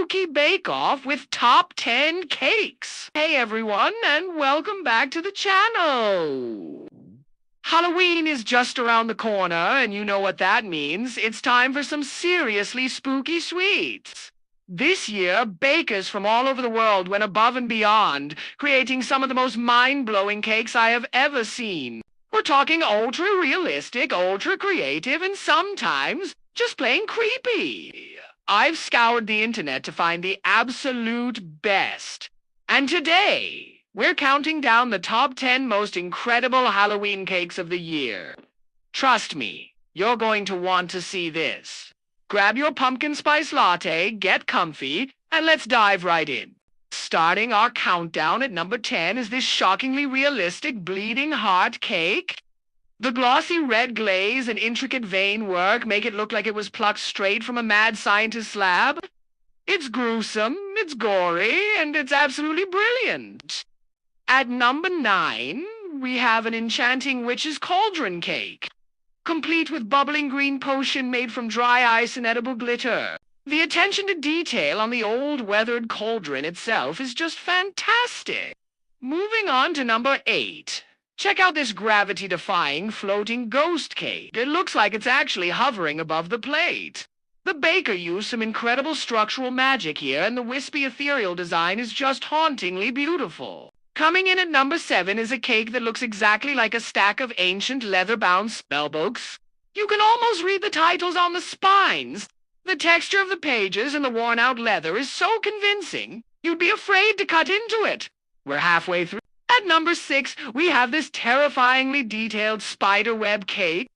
spooky bake-off with top 10 cakes. Hey everyone, and welcome back to the channel. Halloween is just around the corner, and you know what that means. It's time for some seriously spooky sweets. This year, bakers from all over the world went above and beyond, creating some of the most mind-blowing cakes I have ever seen. We're talking ultra-realistic, ultra-creative, and sometimes just plain creepy. I've scoured the internet to find the absolute best. And today, we're counting down the top 10 most incredible Halloween cakes of the year. Trust me, you're going to want to see this. Grab your pumpkin spice latte, get comfy, and let's dive right in. Starting our countdown at number 10 is this shockingly realistic bleeding heart cake. The glossy red glaze and intricate vein work make it look like it was plucked straight from a mad scientist's lab. It's gruesome, it's gory, and it's absolutely brilliant. At number 9, we have an enchanting witch's cauldron cake, complete with bubbling green potion made from dry ice and edible glitter. The attention to detail on the old weathered cauldron itself is just fantastic. Moving on to number 8. Check out this gravity-defying floating ghost cake. It looks like it's actually hovering above the plate. The baker used some incredible structural magic here, and the wispy ethereal design is just hauntingly beautiful. Coming in at number 7 is a cake that looks exactly like a stack of ancient leather-bound spellbooks. You can almost read the titles on the spines. The texture of the pages and the worn-out leather is so convincing, you'd be afraid to cut into it. We're halfway through. At number 6, we have this terrifyingly detailed spiderweb cake,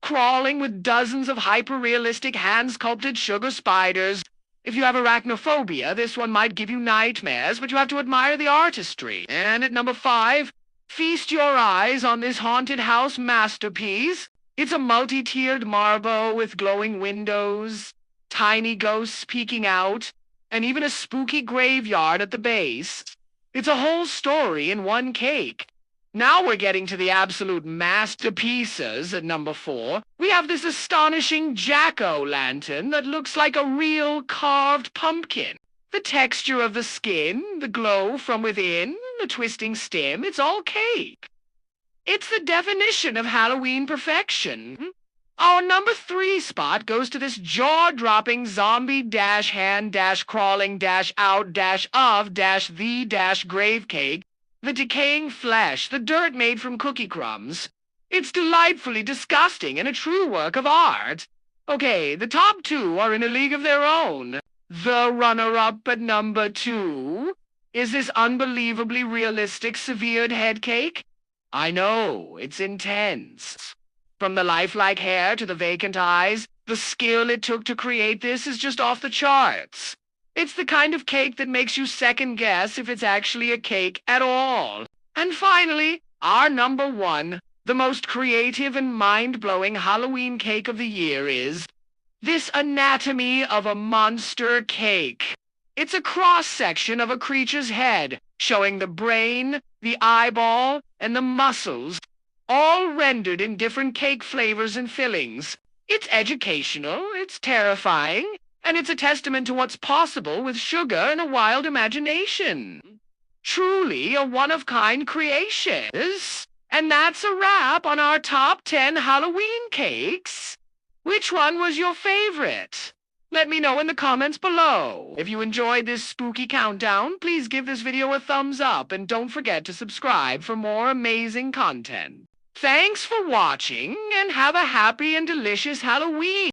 crawling with dozens of hyper-realistic hand-sculpted sugar spiders. If you have arachnophobia, this one might give you nightmares, but you have to admire the artistry. And at number 5, feast your eyes on this haunted house masterpiece. It's a multi-tiered marble with glowing windows, tiny ghosts peeking out, and even a spooky graveyard at the base. It's a whole story in one cake. Now we're getting to the absolute masterpieces at number 4. We have this astonishing jack-o'-lantern that looks like a real carved pumpkin. The texture of the skin, the glow from within, the twisting stem, it's all cake. It's the definition of Halloween perfection. Our number 3 spot goes to this jaw-dropping zombie-hand-crawling-out-of-the-grave cake, the decaying flesh, the dirt made from cookie crumbs. It's delightfully disgusting and a true work of art. Okay, the top 2 are in a league of their own. The runner-up at number 2 is this unbelievably realistic severed head cake. I know, it's intense. From the lifelike hair to the vacant eyes, the skill it took to create this is just off the charts. It's the kind of cake that makes you second-guess if it's actually a cake at all. And finally, our number 1, the most creative and mind-blowing Halloween cake of the year is this anatomy of a monster cake. It's a cross-section of a creature's head, showing the brain, the eyeball, and the muscles, all rendered in different cake flavors and fillings. It's educational, it's terrifying, and it's a testament to what's possible with sugar and a wild imagination. Truly a one-of-kind creation. And that's a wrap on our top 10 Halloween cakes. Which one was your favorite? Let me know in the comments below. If you enjoyed this spooky countdown, please give this video a thumbs up and don't forget to subscribe for more amazing content. Thanks for watching, and have a happy and delicious Halloween!